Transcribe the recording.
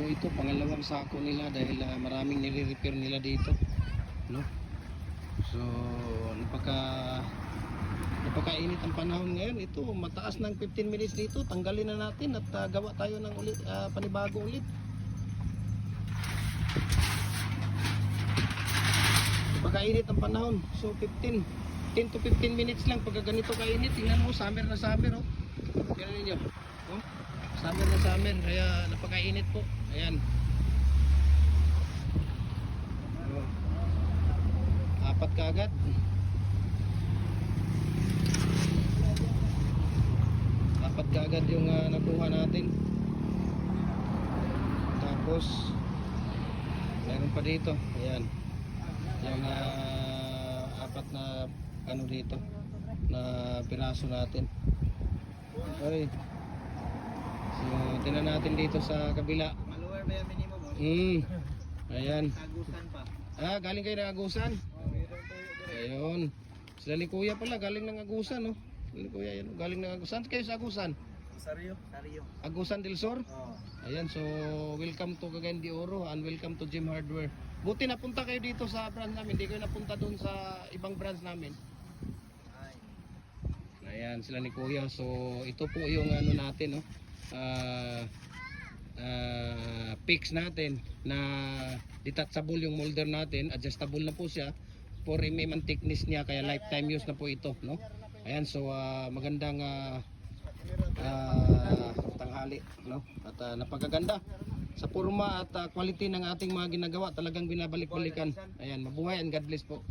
ito pangalawang sako nila dahil maraming nire-repair nila dito, no? So napakainit ang panahon ngayon. Ito mataas ng 15 minutes dito, tanggalin na natin at gawa tayo ng ulit, panibago ulit. Napakainit ang panahon. So 10 to 15 minutes lang pag ganito kainit. Tingnan mo, summer na summer, oh. Tingnan niyo, oh. Summer na summer, kaya napakainit po. Ayan. Oh. Apat kaagad. Apat kaagad yung nakuha natin. Tapos meron pa dito. Ayan. Yung apat na ano dito na piraso natin. Okay. So tingnan natin dito sa kabila. Maluwer ba yung minimum? Ayan. Agusan pa. Galing kayo ng Agusan? Ayun. Sila ni Kuya pala galing ng Agusan, no? Sila ni Kuya yan, galing ng Agusan. Kayo sa Agusan? Sario. Sario. Agusan del Sur? Oo. Ayan, so welcome to Cagayan de Oro and welcome to Gem Hardware. Buti napunta kayo dito sa branch namin, hindi kayo napunta doon sa ibang branch namin. Ay. Ayan, sila ni Kuya. So ito po yung ano natin, no? Fix natin na detachable yung molder natin, adjustable na po siya. 4mm ang thickness niya, kaya lifetime use na po ito, no? Ayan, so magandang tanghali, no? At napakaganda sa forma at quality ng ating mga ginagawa, talagang binabalik-balikan. Ayan, mabuhay and God bless po.